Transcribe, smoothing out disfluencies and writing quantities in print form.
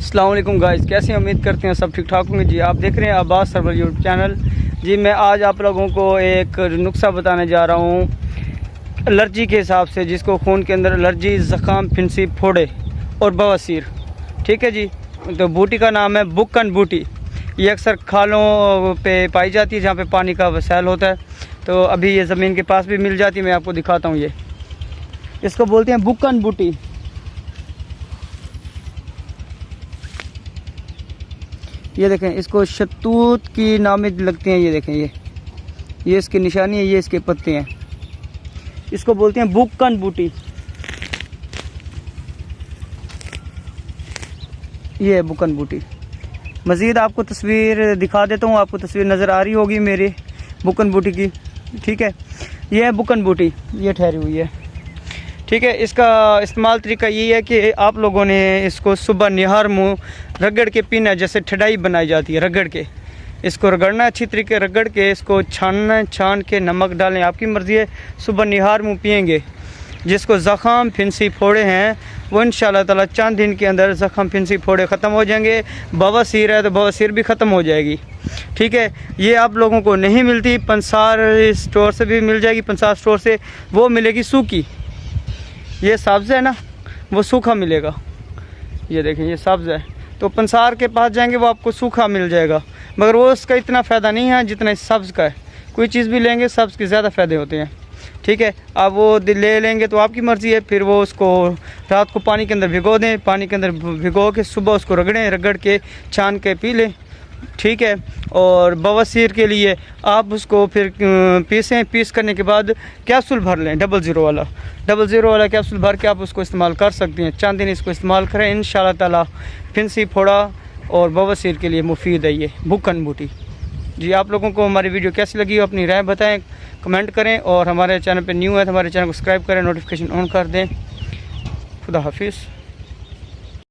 अस्सलाम वालेकुम गाइस, कैसे उम्मीद करते हैं सब ठीक ठाक होंगे। जी आप देख रहे हैं अब्बास सरवर यूट्यूब चैनल। जी मैं आज आप लोगों को एक नुस्खा बताने जा रहा हूँ एलर्जी के हिसाब से, जिसको खून के अंदर एलर्जी, ज़ुकाम, फिंसी, फोड़े और बवासीर। ठीक है जी। तो बूटी का नाम है बुक्कन बूटी। ये अक्सर खालों पे पाई जाती है जहाँ पे पानी का वसाइल होता है। तो अभी ये ज़मीन के पास भी मिल जाती है। मैं आपको दिखाता हूँ। ये इसको बोलते हैं बुक्कन बूटी। ये देखें, इसको शतूत की नामें लगती हैं। ये देखें, ये इसकी निशानी है, ये इसके पत्ते हैं। इसको बोलते हैं बुक्कन बूटी। ये है बुक्कन बूटी। मज़ीद आपको तस्वीर दिखा देता हूँ। आपको तस्वीर नज़र आ रही होगी मेरी बुक्कन बूटी की। ठीक है, ये है बुक्कन बूटी, ये ठहरी हुई है। ठीक है, इसका इस्तेमाल तरीका ये है कि आप लोगों ने इसको सुबह निहार मुँह रगड़ के पीना, जैसे ठंडाई बनाई जाती है रगड़ के। इसको रगड़ना, अच्छी तरीके रगड़ के इसको छानना, छान के नमक डालें, आपकी मर्ज़ी है। सुबह निहार मुँह पिएंगे। जिसको ज़ख़म, फिंसी, फोड़े हैं वो इंशाअल्लाह ताला चंद दिन के अंदर ज़ख़म, फिंसी, फोड़े ख़त्म हो जाएंगे। बवासीर है तो बवासीर भी ख़त्म हो जाएगी। ठीक है, ये आप लोगों को नहीं मिलती, पंसार स्टोर से भी मिल जाएगी। पंसार स्टोर से वो मिलेगी सूखी। ये सब्ज़ है ना, वो सूखा मिलेगा। ये देखें, ये सब्ज़ है। तो पंसार के पास जाएंगे वो आपको सूखा मिल जाएगा, मगर वो उसका इतना फ़ायदा नहीं है जितना इस सब्ज़ का है। कोई चीज़ भी लेंगे सब्ज़ के ज़्यादा फ़ायदे होते हैं। ठीक है, आप वो ले लेंगे तो आपकी मर्ज़ी है। फिर वो उसको रात को पानी के अंदर भिगो दें। पानी के अंदर भिगो के सुबह उसको रगड़ें, रगड़ के छान के पी लें। ठीक है, और बवासीर के लिए आप उसको फिर पीसें। पीस करने के बाद कैप्सूल भर लें, 00 वाला कैप्सूल भर के आप उसको इस्तेमाल कर सकते हैं। चंद दिन इसको इस्तेमाल करें, इंशाअल्लाह ताला फिंसी, फोड़ा और बवासीर के लिए मुफीद है ये बुक्कन बूटी। जी आप लोगों को हमारी वीडियो कैसी लगी हो अपनी राय बताएं, कमेंट करें। और हमारे चैनल पे न्यू है तो हमारे चैनल को सब्सक्राइब करें, नोटिफिकेशन ऑन कर दें। खुदा हाफिज़।